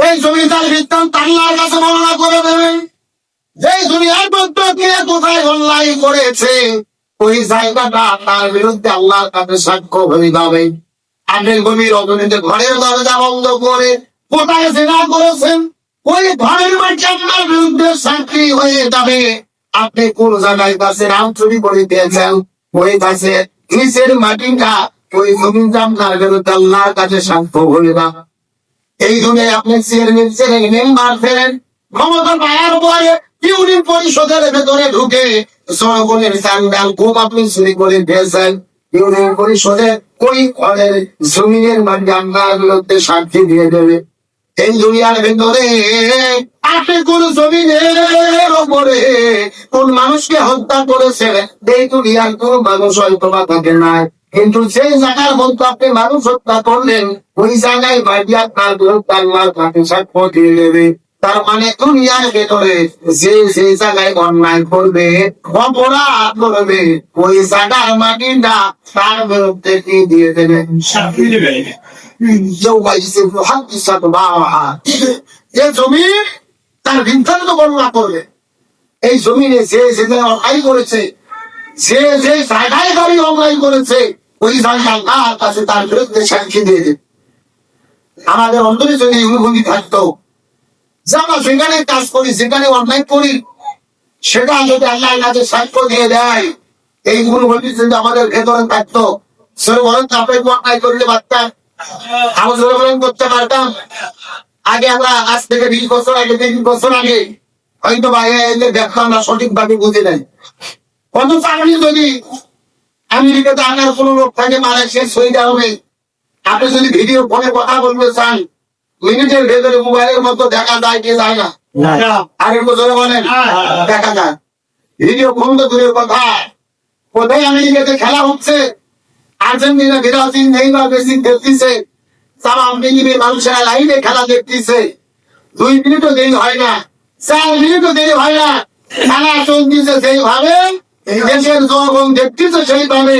এই জমিদার বৃত্তান্ত আল্লাহর কাছে বর্ণনা করে দেবেন। যে দুনিয়ার মধ্যে কে কোথায় অন্যায় করেছে ওই জায়গাটা তার বিরুদ্ধে আল্লাহর কাছে সাক্ষ্য হয়ে যাবে। আপনি গভীর রজনীতে ঘরের দরজা বন্ধ করে কোথায় জেনা করেছেন ওই ঘরের মাঠে আপনার বিরুদ্ধে সাক্ষী হয়ে যাবে। আপনি কোন জায়গায় কাছে রাম চুরি করে দিয়েছেন ওই কাছে নিচের মাটিটা ওই জমিটা আপনার বিরুদ্ধে আল্লাহর কাছে সাক্ষ্য হয়ে যাবে। এই দুনিয়ায় আপনি চেয়ারম্যান মেম্বার ফেলেন ক্ষমতা পাওয়ার পরে ইউনিয়ন পরিষদের ভেতরে ঢুকে জনগণের চান্দাল খুব আপনি চুরি করে দিয়েছেন। ইউনিয়ন পরিষদে ওই ঘরের জমিনের মাঝে আপনার বিরুদ্ধে সাক্ষী দিয়ে দেবে। এই দুনিয়ার ভেতরে আপনি কোন জমিনের ওপরে কোন মানুষকে হত্যা করেছেন এই দুনিয়ার কোন মানুষ হয়তো বা থাকে নাই, কিন্তু সেই জায়গার মধ্যে আপনি মানুষ হত্যা করলেন ওই জায়গায় বাড়ি আপনার বিরুদ্ধে আল্লাহর কাছে সাক্ষ্য দিয়ে দেবে। তার মানে দুনিয়ার ভেতরে যে সেই জায়গায় অন্যায় করবে অপরাধ করবে ওই জায়গার মাটিটা তার বিরুদ্ধে কি দিয়ে দেবে, সাক্ষী দেবে। জমি তার বৃত্তান্ত বর্ণনা করবে। এই জমিনে যে যেখানে অন্যায় করেছে যে যে জায়গায় গাড়ি অন্যায় করেছে ওই জায়গায় তার কাছে তার বিরুদ্ধে সাক্ষী দিয়ে দেবে। আমাদের অন্তরে যদি অনুভূতি থাকতো যে আমরা যেখানে কাজ করি যেখানে অন্যায় করি সেটা যদি আল্লাহর কাছে সাক্ষ্য দিয়ে দেয় এই অনুভূতি যদি আমাদের ভেতরে থাকতো সে বলেন তারপরে অন্যায় করলে পারতাম, আমরা জনগণ করতে পারতাম। আগে আমরা আজ থেকে 20 বছর আগে 30 বছর আগে হয়তো বাইরে দেখতাম না, সঠিকভাবে বুঝে নেয়। কত চাকরি যদি আমেরিকাতে আনার কোন লোক থাকে মালয়েশিয়া সইটা হবে, আপনি যদি ভিডিও ফোনে কথা বলতে চান মিনিটের ভেতরে মোবাইলের মতো দেখা যায় কি যায় না? আগে বছরে বলেন দেখা যায়। ভিডিও ফোন তো দূরের কথা, কোথায় আমেরিকাতে খেলা হচ্ছে আর্জেন্টিনা ব্রাজিল নেইমার মেসি দেখতেছে, তামাম পৃথিবীর মানুষেরা লাইভে খেলা দেখতেছে। 2 মিনিটও দেরি হয় না, 4 মিনিটও দেরি হয় না, খেলা চলতেছে সেইভাবে দেশের জনগণ দেখতেছে সেইভাবে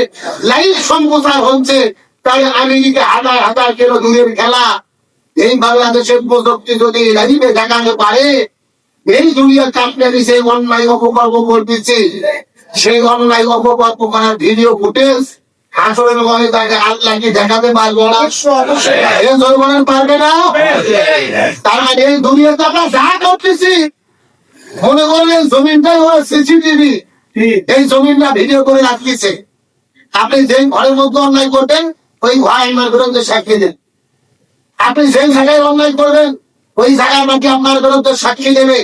লাইভ সম্প্রচার হচ্ছে। তাই আমেরিকা হাজার হাজার কিলো দূরের খেলা এই বাংলাদেশের প্রযুক্তি যদি লাইভে দেখাতে পারে এই দুনিয়ার কাপড়ে সেই অন্যায় অপকল্প করতেছে সেই অন্যায় অপকল্প করার ভিডিও ফুটেজ আসলের মনে তাকে আল্লাহকে দেখাতে পারবো না, জনগণের পারবে না। তার মানে এই দুনিয়াতে আমরা যা করতেছি মনে করলেন জমিনটাই হলো সিসিটিভি, এই জমিনটা ভিডিও করে রাখতেছে। আপনি যে ঘরের মধ্যে অন্যায় করবেন ওই ঘর আমার বিরুদ্ধে সাক্ষী দেন, আপনি যেই জায়গায় অন্যায় করবেন ওই জায়গায় আমাকে আপনার বিরুদ্ধে সাক্ষী দেবে।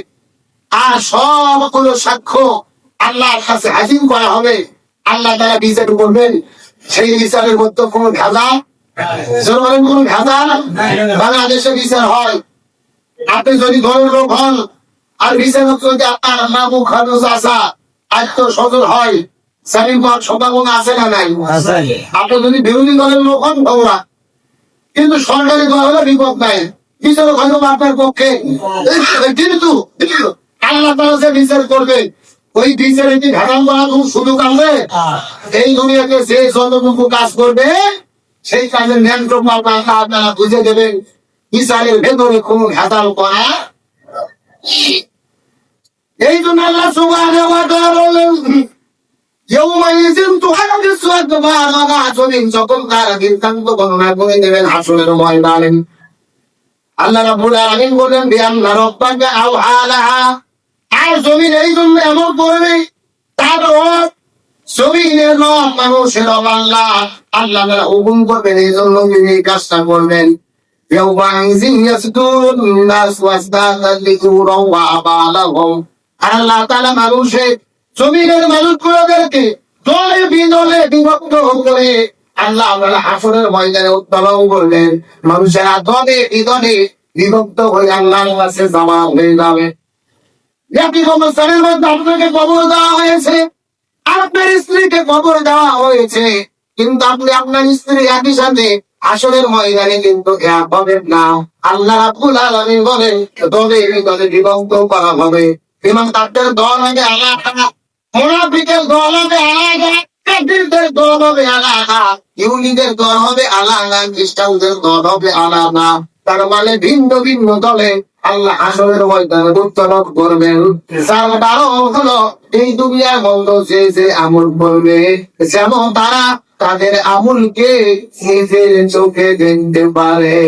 আর সবগুলো সাক্ষ্য আল্লাহর কাছে হাজির করা হবে, আল্লাহ তারা বিচার করবেন। সেই বিচারের মধ্যে কোন ভেজাল জনগণের কোন ভেজাল বাংলাদেশে বিচার হয়। আপনি যদি ধরের লোক হন আর বিচার যদি আপনার মামু খানু চাচা আত্মস্বজন হয় স্বামীর পর সম্ভাবনা আছে না নাই? আপনি যদি বিরোধী দলের লোক হন ভগবান, কিন্তু সরকারি দল হলে বিপদ নাই, বিচারক হয়তো আপনার পক্ষে, কিন্তু আল্লাহ তাআলা যে বিচার করবে ওই বিচারে কি ভেজাল করা সুযোগ আছে? এই দুনিয়াতে যে যতটুকু কাজ করবে সেই কাজের নিয়ন্ত্রণ আপনারা বুঝে দেবেন। বিচারের ভেতরে কোন ভেজাল করা, এই জন্য আল্লাহ সুবহানাহু ওয়া তাআলা বলেন যখন তারা বৃত্তান্ত বর্ণনা করে দেবেন হাসরের ময়দানে আল্লাহ রাব্বুল আলামিন বলেন বিআন্না রাব্বাকা আওহা লাহা। আর জমিন এই জন্য এমন করবে তার রব জমিনের রব মানুষের রব আল্লাহ, আল্লাহ তাআলা হুকুম করবেন এই জন্য এই কাজটা করবেন। আল্লাহ তাআলা মানুষের জমিনের মানুষগুলোদেরকে দলে বিদলে বিভক্ত করে আল্লাহ হাসরের ময়দানে উত্তোলন করলেন। মানুষেরা দলে বিদলে বিভক্ত হয়ে আল্লাহর কাছে জমা হয়ে যাবে। একই কবরস্থানের মধ্যে আপনাকে কবর দেওয়া হয়েছে, আপনার স্ত্রীকে কবর দেওয়া হয়েছে, কিন্তু আপনি আপনার স্ত্রী একই সাথে হাসরের ময়দানে কিন্তু এক হবেন না। আল্লাহ রাব্বুল আলামিন বলেন দলে বিদলে বিভক্ত করা হবে। ইমানদারদের দল হবে আলাদা, মুনাফিকের দল হবে আলাদা, কাফিরদের দল হবে আলাদা, ইহুদিদের দল হবে আলাদা, খ্রিস্টানদের দল হবে আলাদা। তার মানে ভিন্ন ভিন্ন দলে আল্লাহ হাসরের ময়দানে উত্তোলন করবেন। যার কারণ হলো এই দুনিয়ার মধ্যে যে যে আমল করবে, যেমন তারা তাদের আমলকে নিজের চোখে দেখতে পারে।